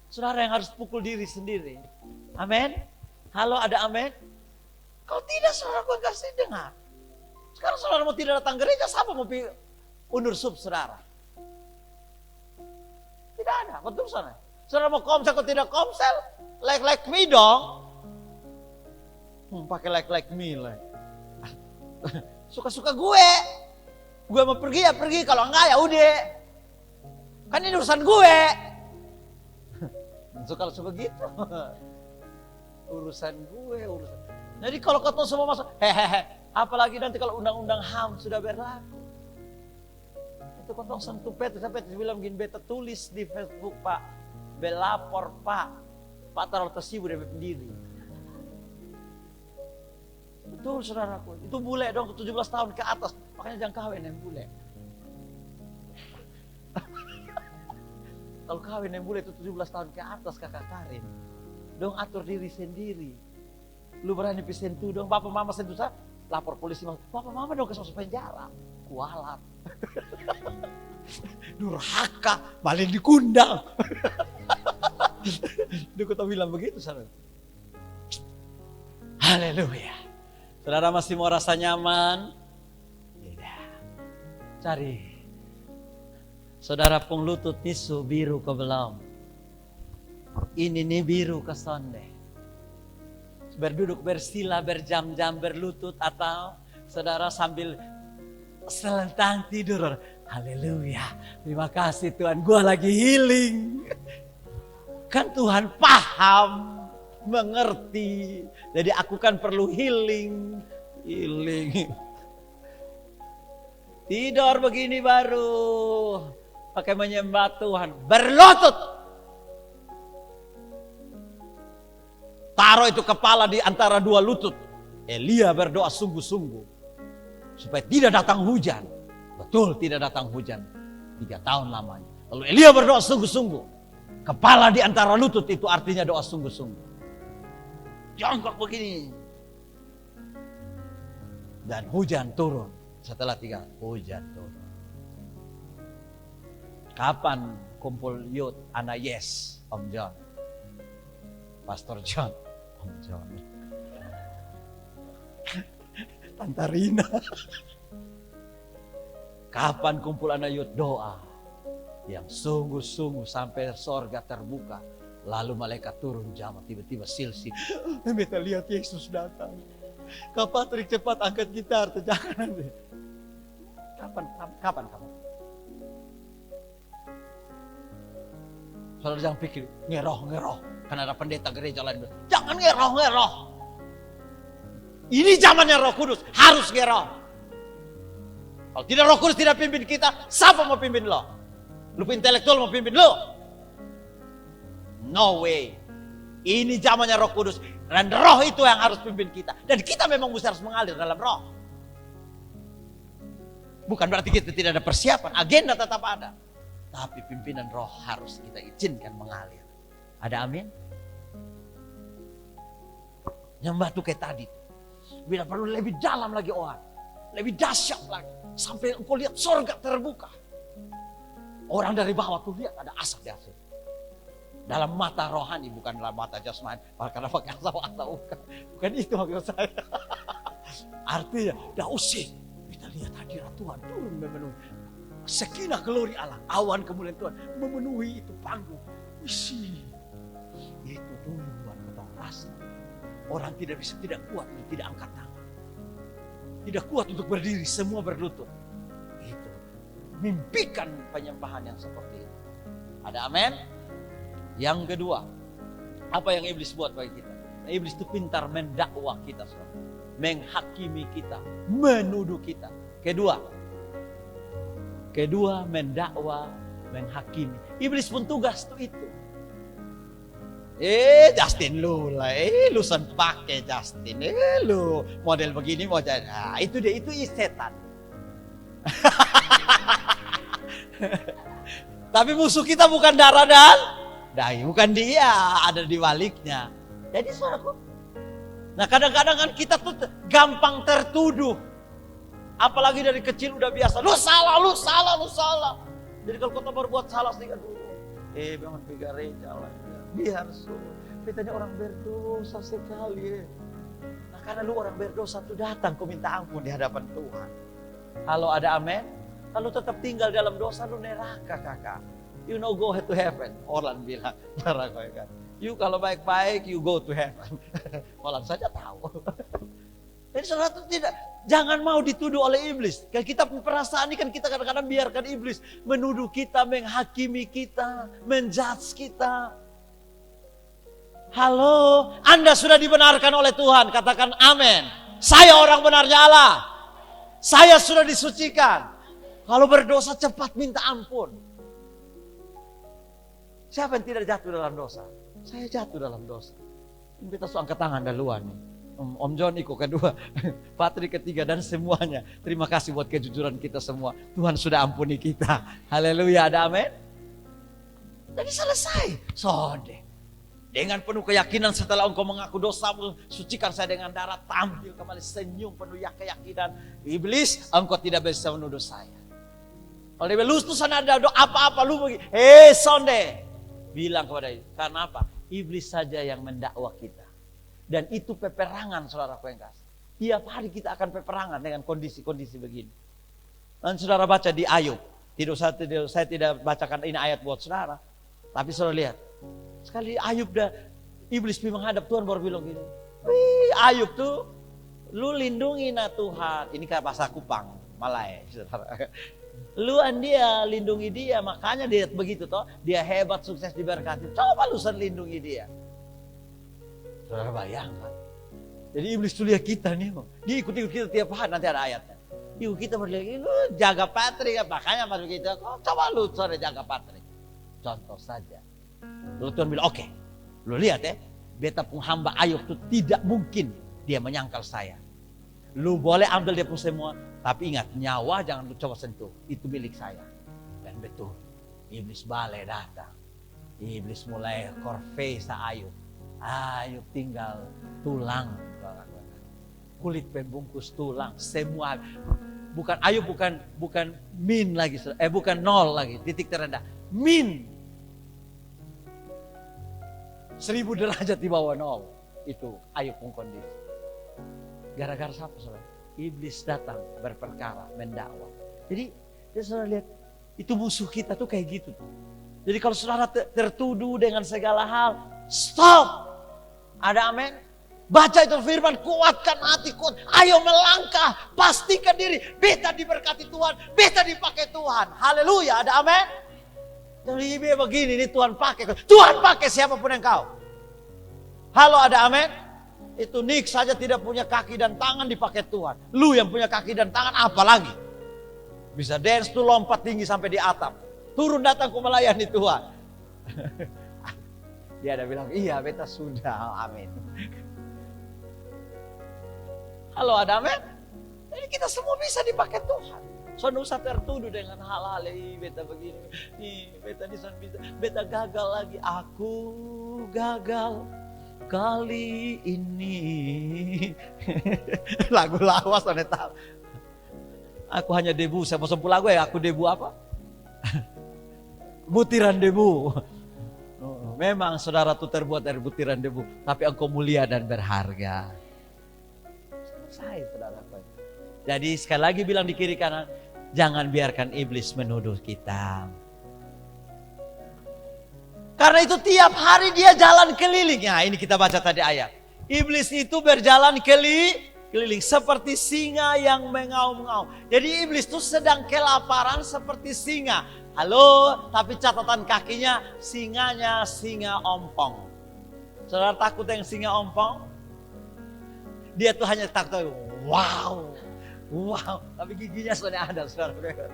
Saudara yang harus pukul diri sendiri. Amin. Halo, ada amin? Kalau tidak, saudara kau kasih dengar. Sekarang saudara mau tidak datang gereja, siapa mau undur sub saudara? Tidak ada, betul saudara. Saudara mau komsel, kau tidak komsel, like me dong. Pakai like me lah. Suka-suka gue. Gue mau pergi ya pergi, kalau enggak ya udah. Kan ini urusan gue. Kalau begitu. Urusan gue, urusan. Jadi kalau ketemu semua masuk, apalagi nanti kalau undang-undang HAM sudah berlaku. Itu kau sentuh Petrus, bilang begini, beta tulis di Facebook Pak, belapor Pak taruh tersibu dari pendiri. Betul saudaraku, itu bule dong 17 tahun ke atas, makanya jangan kawin yang bule. Kalau kawin yang bule itu 17 tahun ke atas kakak Karin, dong atur diri sendiri. Lu berani sentuh dong, bapak mama sentuh saya, lapor polisi, papa mama dong masuk penjara. Kualat. Durhaka, malah dikundang. Dia kata bilang begitu, saudara. Haleluya. Saudara masih mau rasa nyaman? Tidak. Cari. Saudara pung lutut nisu biru ke belum. Ini nih biru ke sonde. Berduduk bersila berjam-jam berlutut atau saudara sambil selentang tidur. Haleluya. Terima kasih Tuhan, gua lagi healing. Kan Tuhan paham, mengerti. Jadi aku kan perlu healing. Healing. Tidur begini baru pakai menyembah Tuhan, berlutut. Taruh itu kepala di antara dua lutut. Elia berdoa sungguh-sungguh supaya tidak datang hujan. Betul, tidak datang hujan 3 tahun lamanya. Lalu Elia berdoa sungguh-sungguh. Kepala di antara lutut itu artinya doa sungguh-sungguh. Jongkok begini. Dan hujan turun. Setelah 3, hujan turun. Kapan kumpul youth anak yes, Om John? Pastor John, Om John. Tante Rina. Kapan kumpul anak youth doa yang sungguh-sungguh sampai sorga terbuka, lalu malaikat turun jamaah, tiba-tiba silsil. Beta lihat Yesus datang. Kak Patrick cepat angkat gitar, jangan. Kapan kamu? Saudara jangan pikir ngeroh. Karena ada pendeta gereja lain bilang, jangan ngeroh. Ini zamannya Roh Kudus, harus ngeroh. Kalau tidak Roh Kudus tidak pimpin kita, siapa mau pimpin lo? Lu intelektual mau pimpin lo? No way. Ini zamannya Roh Kudus. Dan Roh itu yang harus pimpin kita. Dan kita memang harus mengalir dalam Roh. Bukan berarti kita tidak ada persiapan. Agenda tetap ada. Tapi pimpinan Roh harus kita izinkan mengalir. Ada amin? Nyembah tuh kayak tadi. Bila perlu lebih dalam lagi lebih dahsyat lagi. Sampai engkau lihat sorga terbuka. Orang dari bawah tuh lihat ada asap di atas. Dalam mata rohani, bukan dalam mata jasmani. Karena pakai asap-asap. Bukan itu maksud saya. Artinya, usih. Kita lihat hadirat Tuhan turun memenuhi. Sekinah glory Allah. Awan kemuliaan Tuhan memenuhi itu panggung. Wih, itu dulu buat kita rasa. Orang tidak kuat untuk tidak angkat tangan. Tidak kuat untuk berdiri, semua berlutut. Itu. Mimpikan penyembahan yang seperti itu. Ada amin? Yang kedua, apa yang iblis buat bagi kita? Iblis itu pintar mendakwah kita, saudara. Menghakimi kita, menuduh kita. Kedua mendakwa, menghakimi. Iblis pun tugas itu. Justin lu lah, lu pakai Justin, lu model begini mau jadi, itu dia, itu setan. Tapi musuh kita bukan darah dan daging, bukan dia, ada di baliknya. Jadi saudaraku, nah kadang-kadang kan kita tuh gampang tertuduh, apalagi dari kecil udah biasa, lu salah. Jadi kalau kita berbuat salah sedikit dulu, jangan gereja lah. Biar betanya orang berdosa sekali. Nah karena lu orang berdosa tuh datang kau minta ampun di hadapan Tuhan. Halo, ada amin? Kalau tetap tinggal dalam dosa lu neraka kakak. You know go to heaven. Orang bilang neraka kan. You kalau baik-baik you go to heaven. Orang saja tahu. Jadi saudara itu jangan mau dituduh oleh iblis. Kan kita perasaan ini kan kita kadang-kadang biarkan iblis menuduh kita, menghakimi kita, menjudge kita. Halo, Anda sudah dibenarkan oleh Tuhan, katakan amin. Saya orang benarnya Allah. Saya sudah disucikan. Kalau berdosa cepat minta ampun. Siapa yang tidak jatuh dalam dosa? Saya jatuh dalam dosa. Kita angkat tangan duluan nih. Om John ikut kedua, Patrick ketiga, dan semuanya. Terima kasih buat kejujuran kita semua. Tuhan sudah ampuni kita. Haleluya, ada amin. Jadi selesai. Sode. Dengan penuh keyakinan setelah engkau mengaku dosamu, sucikan saya dengan darah, tampil kembali senyum penuh keyakinan. Iblis, engkau tidak bisa menuduh saya. Kalau dia bilang, lu tuh sana ada apa-apa, lu begini. Sonde. Bilang kepada dia, karena apa? Iblis saja yang mendakwa kita. Dan itu peperangan, saudara pengkas. Tiap hari kita akan peperangan dengan kondisi-kondisi begini. Dan saudara baca di Ayub. Saya tidak bacakan ini ayat buat saudara. Tapi saudara lihat. Sekali Ayub iblis pergi menghadap Tuhan baru bilang gini. Wih, Ayub tuh, lu lindungi Tuhan. Ini kayak bahasa Kupang, Malay, saudara. Lu dia, lindungi dia, makanya dia begitu toh. Dia hebat, sukses, diberkati. Coba lu lindungi dia. Saudara bayangkan. Jadi iblis tuh lihat kita nih, dia ikut-ikut kita tiap hari, nanti ada ayatnya. Yuk kita berlagi, lu jaga Patrik, makanya pas begitu, coba lu jaga Patrik. Contoh saja. Lalu Tuhan bilang, oke, lu lihat ya, beta pun hamba Ayub itu tidak mungkin dia menyangkal saya. Lu boleh ambil dia pun semua, tapi ingat, nyawa jangan lu coba sentuh, itu milik saya. Dan betul, iblis balik datang. Iblis mulai korvei sa Ayub. Ayub tinggal tulang. Kulit pembungkus tulang, semua. Bukan Ayub, bukan min lagi, bukan nol lagi, titik terendah. Min. 1000 derajat di bawah nol. Itu Ayub pun kondisi. Gara-gara siapa saudara? Iblis datang berperkara, mendakwa. Jadi saudara lihat, itu musuh kita tuh kayak gitu. Jadi kalau saudara tertuduh dengan segala hal, stop. Ada amin? Baca itu firman, kuatkan hati, kuat. Ayo melangkah, pastikan diri. Beta diberkati Tuhan, beta dipakai Tuhan. Haleluya, ada amin? Jadi begini, ini Tuhan pakai siapapun yang kau. Halo, ada amin? Itu Nick saja tidak punya kaki dan tangan dipakai Tuhan. Lu yang punya kaki dan tangan apalagi? Bisa dance tuh, lompat tinggi sampai di atap. Turun datang ke melayani Tuhan. Dia ada bilang, iya beta sudah, amin. Halo, ada amin? Jadi kita semua bisa dipakai Tuhan. Soalnya usah tertuduh dengan hal-hal beta begini, beta bisa, beta gagal lagi. Aku gagal kali ini. Lagu lawas soalnya tahu. Aku hanya debu. Saya mau sempul lagu ya. Aku debu apa? Butiran debu. Memang saudara itu terbuat dari butiran debu, tapi engkau mulia dan berharga. Selesai, saudara. Jadi sekali lagi bilang di kiri kanan. Jangan biarkan iblis menuduh kita. Karena itu tiap hari dia jalan keliling. Nah, ini kita baca tadi ayat. Iblis itu berjalan keliling seperti singa yang mengaum-ngaum. Jadi iblis itu sedang kelaparan seperti singa. Halo, tapi catatan kakinya singanya singa ompong. Saudara takut yang singa ompong? Dia tuh hanya takut, wow. Wow, tapi giginya sudah ada, saudara.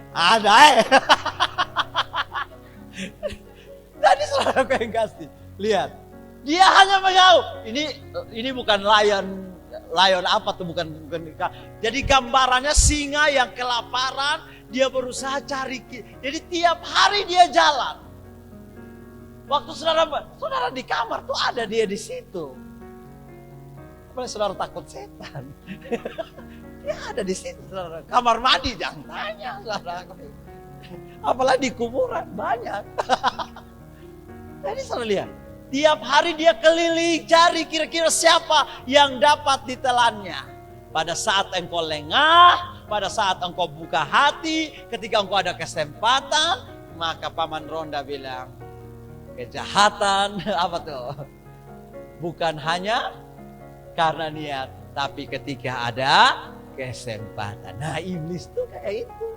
Ada Jadi saudara yang kasih, lihat. Dia hanya mengaum. Ini bukan lion apa tuh, bukan. Jadi gambarannya singa yang kelaparan, dia berusaha cari. Jadi tiap hari dia jalan. Waktu saudara di kamar tuh ada dia di situ. Apalagi saudara takut setan. Dia ada di situ, saudara. Kamar mandi jangan tanya, saudara. Apalagi di kuburan banyak. Jadi saudara lihat, tiap hari dia keliling cari kira-kira siapa yang dapat ditelannya. Pada saat engkau lengah, pada saat engkau buka hati, ketika engkau ada kesempatan, maka Paman Ronda bilang, kejahatan apa tuh? Bukan hanya karena niat, tapi ketika ada kesempatan. Nah, iblis tuh kayak itu.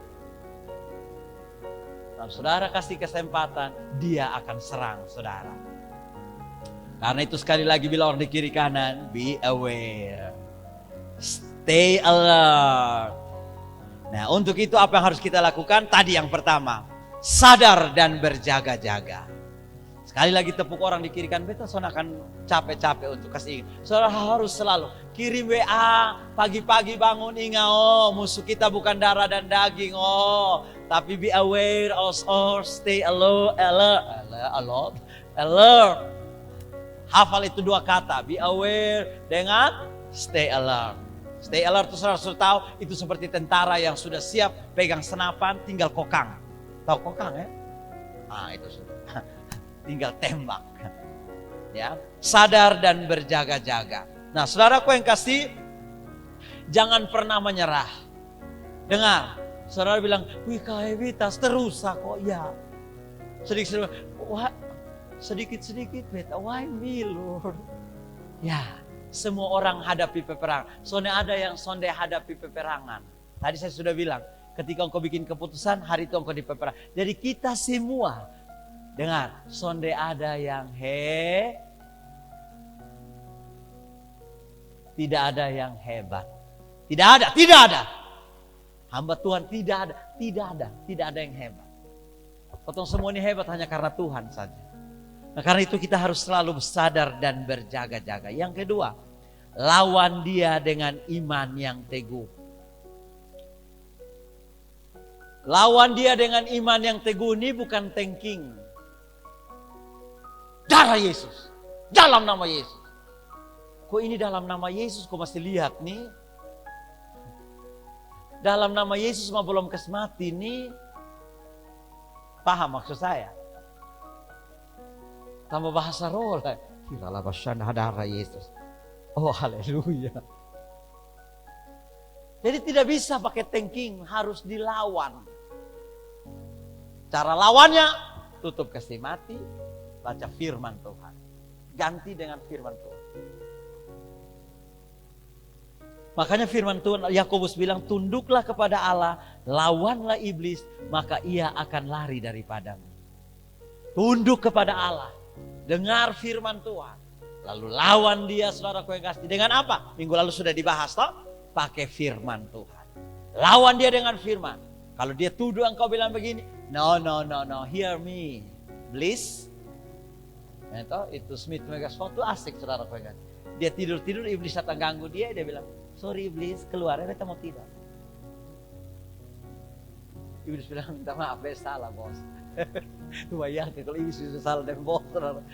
Kalau saudara kasih kesempatan, dia akan serang saudara. Karena itu sekali lagi bilang orang di kiri kanan, be aware. Stay alert. Nah, untuk itu apa yang harus kita lakukan? Tadi yang pertama, sadar dan berjaga-jaga. Sekali lagi tepuk orang di kiri kanan, beta akan capek-capek untuk kasih. Saudara harus selalu kirim WA, pagi-pagi bangun ingat, musuh kita bukan darah dan daging, Tapi be aware also, stay alert. Hafal itu 2 kata, be aware dengan stay alert. Stay alert itu saudara sudah tahu, itu seperti tentara yang sudah siap pegang senapan, tinggal kokang. Tahu kokang ya? Nah itu sudah. Tinggal tembak. Ya, sadar dan berjaga-jaga. Nah, saudaraku yang kasih, jangan pernah menyerah. Dengar, saudara bilang, wih Vitas terus kok ya. Sedikit-sedikit, beta, why me Lord? Ya, semua orang hadapi peperangan. Soalnya ada yang sonde hadapi peperangan. Tadi saya sudah bilang, ketika engkau bikin keputusan, hari itu engkau di peperangan. Jadi kita semua, dengar, sonde ada yang tidak ada yang hebat. Tidak ada. Hamba Tuhan tidak ada yang hebat. Potong semua ini hebat hanya karena Tuhan saja. Nah, karena itu kita harus selalu sadar dan berjaga-jaga. Yang kedua, lawan dia dengan iman yang teguh. Lawan dia dengan iman yang teguh ini bukan thinking. Darah Yesus, dalam nama Yesus. Kok ini dalam nama Yesus, kok masih lihat nih? Dalam nama Yesus mah belum kesmati nih. Paham maksud saya? Tambah bahasa roh lah. Kiralah basyana darah Yesus. Oh haleluya. Jadi tidak bisa pakai thinking, harus dilawan. Cara lawannya, tutup kasih mati, baca firman Tuhan. Ganti dengan firman Tuhan. Makanya firman Tuhan, Yakobus bilang, tunduklah kepada Allah, lawanlah iblis, maka ia akan lari daripadamu. Tunduk kepada Allah, dengar firman Tuhan, lalu lawan dia, saudaraku yang kasih. Dengan apa? Minggu lalu sudah dibahas toh? Pakai firman Tuhan. Lawan dia dengan firman. Kalau dia tuduh engkau bilang begini, no, hear me, please. Itu Smith Megaphone itu asik, saudaraku yang kasih. Dia tidur-tidur, iblis datang ganggu dia bilang, sorry iblis, keluar, kita mau tidur. Iblis bilang, minta maaf, salah bos. Bayangkan kalau iblis bisa salah dan bos. Keluar.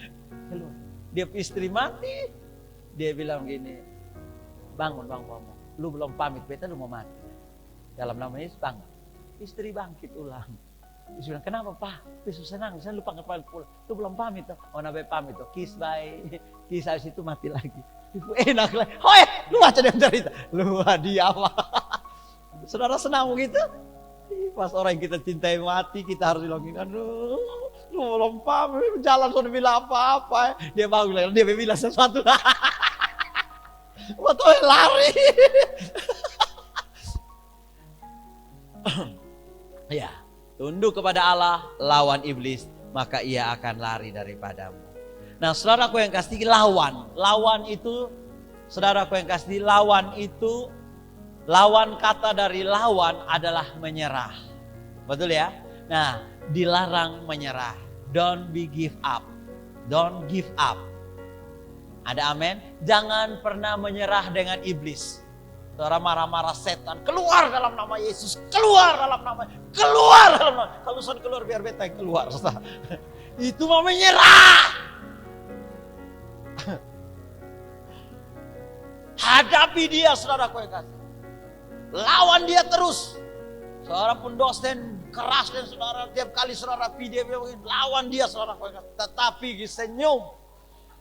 Dia istri mati, dia bilang gini, bangun. Lu belum pamit, beta lu mau mati. Dalam nama Yesus bangun. Istri bangkit ulang. Dia bilang, kenapa pak? Besok senang, saya lupa pamit pulang. Lu belum pamit toh? Oh nabe pamit toh, kiss bye. Kiss habis itu mati lagi. Itu enak lah. Hoi, lu baca dia cerita. Lu dia apa? Saudara senang begitu? Pas orang yang kita cintai mati, kita harus bilangin, aduh, lu belum pamit, jalan sudah bilang apa-apa. Dia bangun, dia bilang sesuatu. Betul lari. Ya, tunduk kepada Allah, lawan iblis, maka ia akan lari daripadamu. Nah, saudaraku yang kasih, lawan itu, saudaraku yang kasih, lawan kata dari lawan adalah menyerah. Betul ya? Nah, dilarang menyerah. Don't be give up. Don't give up. Ada amin? Jangan pernah menyerah dengan iblis. Saudara marah-marah setan, keluar dalam nama Yesus, keluar dalam nama. Kalau sudah keluar biar beta yang keluar. Itu mau menyerah. Hadapi dia, saudaraku yang kasih. Lawan dia terus. Saudara pun dosen keras dan saudara tiap kali saudara dia lawan dia, saudaraku yang kasih. Tetapi senyum.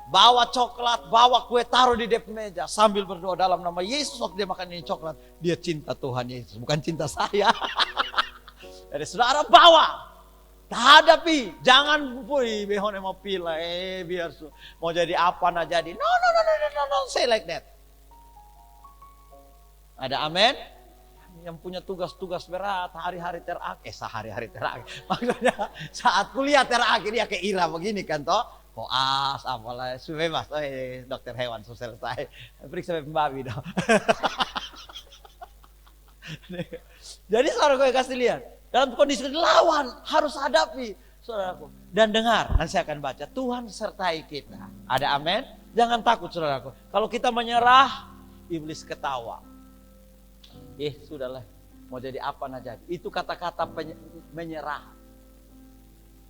Bawa coklat, bawa kue, taruh di depan meja sambil berdoa dalam nama Yesus. Waktu dia makan ini coklat, dia cinta Tuhan Yesus, bukan cinta saya. Jadi saudara bawa, hadapi, jangan behon mau pilih, biar mau jadi apa nak jadi. No, say like that. Ada amin? Yang punya tugas-tugas berat, hari-hari terakhir, sehari-hari terakhir. Maksudnya saat kuliah terakhir dia keira begini kan toh. Koas, apalah, bebas, dokter hewan sudah selesai. Periksa babi dong. Jadi saudara gue kasih lihat, dalam kondisi lawan harus hadapi, saudaraku. Dan dengar, nanti saya akan baca, Tuhan sertai kita. Ada amin? Jangan takut, saudaraku. Kalau kita menyerah, iblis ketawa. Sudahlah, Mau jadi apa nah jadi. Itu kata-kata menyerah.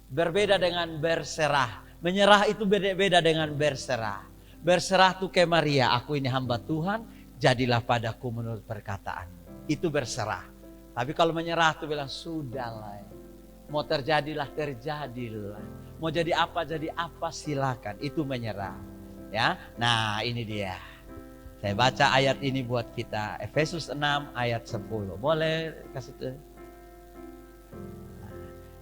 Berbeda dengan berserah. Menyerah itu beda dengan berserah. Berserah tuh kayak Maria, aku ini hamba Tuhan, jadilah padaku menurut perkataanmu. Itu berserah. Tapi kalau menyerah tuh bilang, sudahlah. Mau terjadilah, terjadilah. Mau jadi apa, silakan. Itu menyerah. Ya, nah ini dia. Saya baca ayat ini buat kita. Efesus 6 ayat 10. Boleh kasih tuh.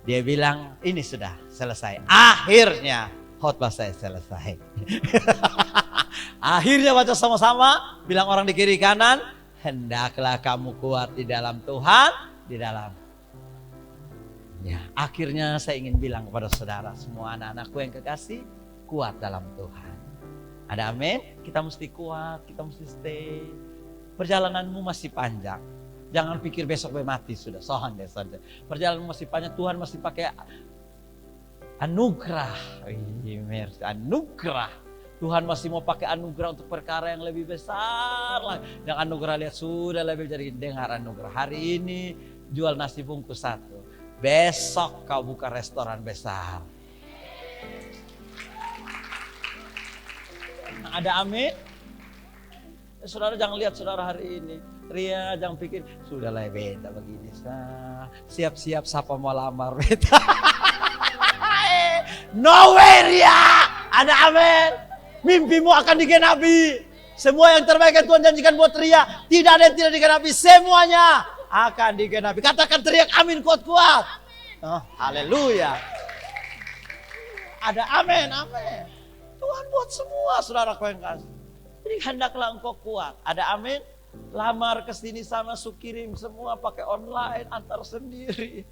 Dia bilang, ini sudah selesai. Akhirnya khotbah saya selesai. Akhirnya baca sama-sama. Bilang orang di kiri kanan, hendaklah kamu kuat di dalam Tuhan, di dalam. Ya, akhirnya saya ingin bilang kepada saudara, semua anak-anakku yang kekasih, kuat dalam Tuhan. Ada amin? Kita mesti kuat, kita mesti stay. Perjalananmu masih panjang. Jangan pikir besok mati sudah. Sohan deh saja. Perjalanan masih panjang. Tuhan masih pakai anugerah. Anugerah. Tuhan masih mau pakai anugerah untuk perkara yang lebih besar lagi. Dan anugerah lihat sudah lebih jadi dengar anugerah. Hari ini jual nasi bungkus 1. Besok kau buka restoran besar. Ada amin? Saudara jangan lihat saudara hari ini. Ria jangan pikir, sudahlah beta begini. Siap-siap siapa mau lamar beta. No way Ria. Ada amin. Mimpimu akan digenapi. Semua yang terbaik yang Tuhan janjikan buat Ria. Tidak ada yang tidak digenapi. Semuanya akan digenapi. Katakan teriak amin kuat-kuat. Oh, haleluya. Ada amin, amin. Tuhan buat semua saudaraku yang kasih. Jadi hendaklah engkau kuat. Ada amin. Lamar ke sini sana kirim semua pakai online, antar sendiri.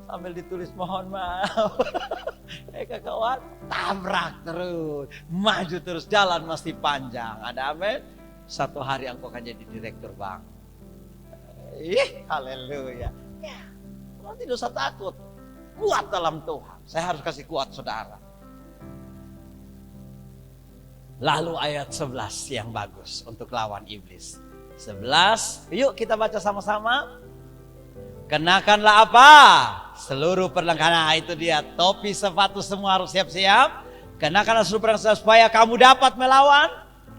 Sambil ditulis mohon maaf. Kawan, tabrak terus. Maju terus, jalan masih panjang. Ada amin. Satu hari engkau akan jadi direktur bank. Haleluya. Ya, tidak usah takut. Kuat dalam Tuhan. Saya harus kasih kuat saudara. Lalu ayat 11 yang bagus untuk lawan iblis. 11, yuk kita baca sama-sama. Kenakanlah apa? Seluruh perlengkapan. Nah, itu dia, topi, sepatu semua harus siap-siap. Kenakanlah seluruh perlengkapan supaya kamu dapat melawan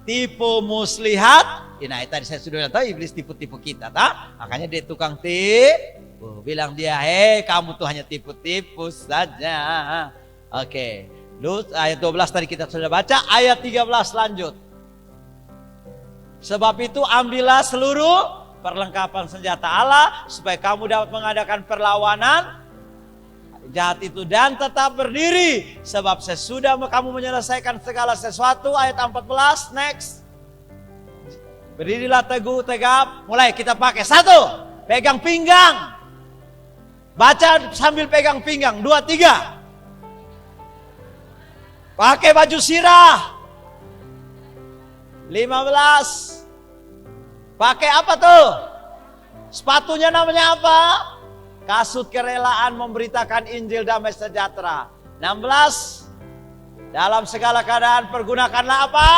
tipu muslihat. Nah, tadi saya sudah tahu iblis tipu-tipu kita, tak? Makanya dia tukang tipu. Bilang dia, hei kamu tuh hanya tipu-tipu saja. Oke. Lalu ayat 12 tadi kita sudah baca, ayat 13 lanjut. Sebab itu ambillah seluruh perlengkapan senjata Allah supaya kamu dapat mengadakan perlawanan jahat itu dan tetap berdiri. Sebab sesudah kamu menyelesaikan segala sesuatu, ayat 14 next. Berdirilah teguh, tegap. Mulai kita pakai. 1, pegang pinggang. Baca sambil pegang pinggang. 2, 3. Pakai baju sirah. 15. Pakai apa tuh? Sepatunya namanya apa? Kasut kerelaan memberitakan Injil damai sejahtera. 16. Dalam segala keadaan pergunakanlah apa?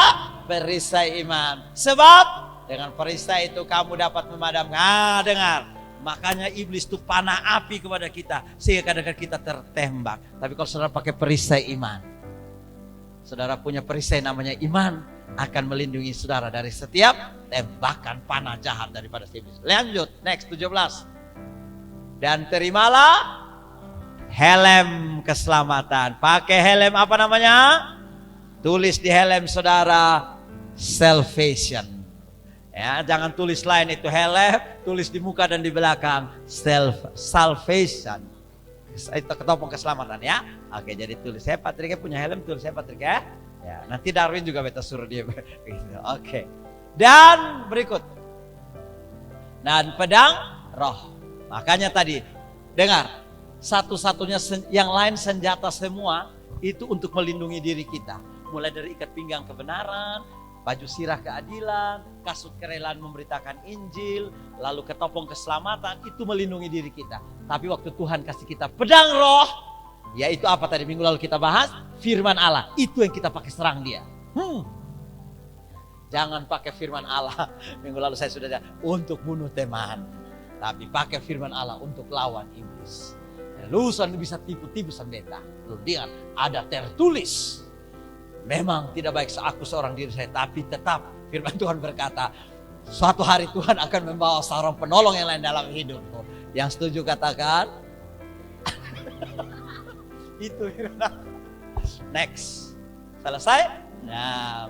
Perisai iman. Sebab dengan perisai itu kamu dapat memadamkan. Nah, dengar. Makanya iblis itu panah api kepada kita. Sehingga kadang-kadang kita tertembak. Tapi kalau saudara pakai perisai iman. Saudara punya perisai namanya iman, akan melindungi saudara dari setiap tembakan panah jahat daripada iblis. Lanjut, next 17. Dan terimalah helm keselamatan. Pakai helm apa namanya? Tulis di helm saudara, salvation. Ya, jangan tulis lain itu helm, tulis di muka dan di belakang salvation. Itu ketopong keselamatan ya. Oke, jadi tulis saya Patrick punya helm, tulis saya Patrick ya. Ya, nanti Darwin juga beta suruh dia. Oke. Dan berikut. Dan pedang roh. Makanya tadi dengar, satu-satunya yang lain senjata semua itu untuk melindungi diri kita. Mulai dari ikat pinggang kebenaran, baju sirah keadilan, kasut kerelaan memberitakan Injil, lalu ketopong keselamatan, itu melindungi diri kita. Tapi waktu Tuhan kasih kita pedang roh, yaitu apa tadi minggu lalu kita bahas? Firman Allah, itu yang kita pakai serang dia. Jangan pakai firman Allah. Minggu lalu saya sudah untuk bunuh teman. tapi pakai firman Allah untuk lawan iblis. Lalu Anda bisa tipu-tipu beta. Lalu dia ada tertulis. Memang tidak baik aku seorang diri saya, tapi tetap firman Tuhan berkata, suatu hari Tuhan akan membawa seorang penolong yang lain dalam hidupmu. Yang setuju katakan. Itu firman. Next. Selesai? Nah.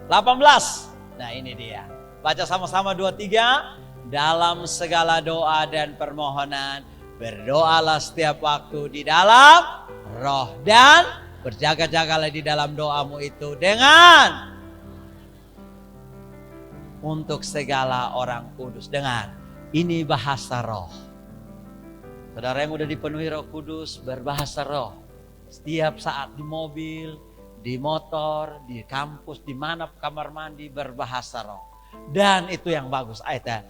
18. Nah ini dia. Baca sama-sama 2-3. Dalam segala doa dan permohonan, berdoalah setiap waktu di dalam roh. Dan berjaga-jagalah di dalam doamu itu dengan untuk segala orang kudus. Dengan ini bahasa roh. Saudara yang udah dipenuhi Roh Kudus berbahasa roh. Setiap saat di mobil, di motor, di kampus, di mana kamar mandi berbahasa roh. Dan itu yang bagus ayatnya.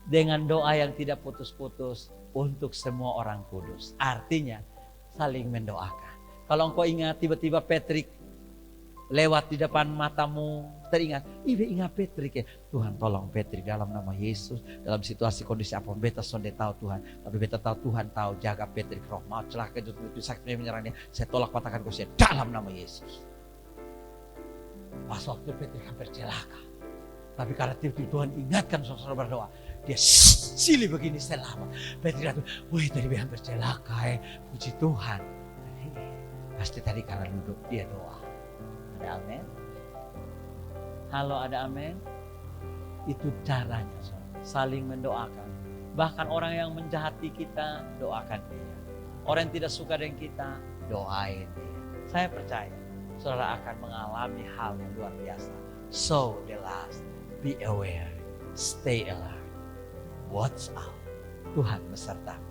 Dengan doa yang tidak putus-putus untuk semua orang kudus. Artinya saling mendoakan. Kalau engkau ingat tiba-tiba Patrick lewat di depan matamu, teringat, ingat Patrick ya. Tuhan tolong Patrick dalam nama Yesus. Dalam situasi kondisi apapun, beta sonde tahu Tuhan. Tapi beta tahu Tuhan tahu jaga Patrick. Roh mau celaka itu sakitnya menyerangnya. Saya tolak patahkan kusia dalam nama Yesus. Pas waktu Patrick hampir celaka. Tapi karena Tuhan ingatkan saudara berdoa. Dia silih begini selamat. Patrick itu, wih tadi hampir celaka puji Tuhan. Pasti tadi karena duduk dia doa. Ada amin? Halo, ada amin? Itu caranya, saling mendoakan. Bahkan orang yang menjahati kita, doakan dia. Orang yang tidak suka dengan kita, doain dia. Saya percaya, saudara akan mengalami hal yang luar biasa. So, the last, be aware, stay alert, watch out. Tuhan besertamu.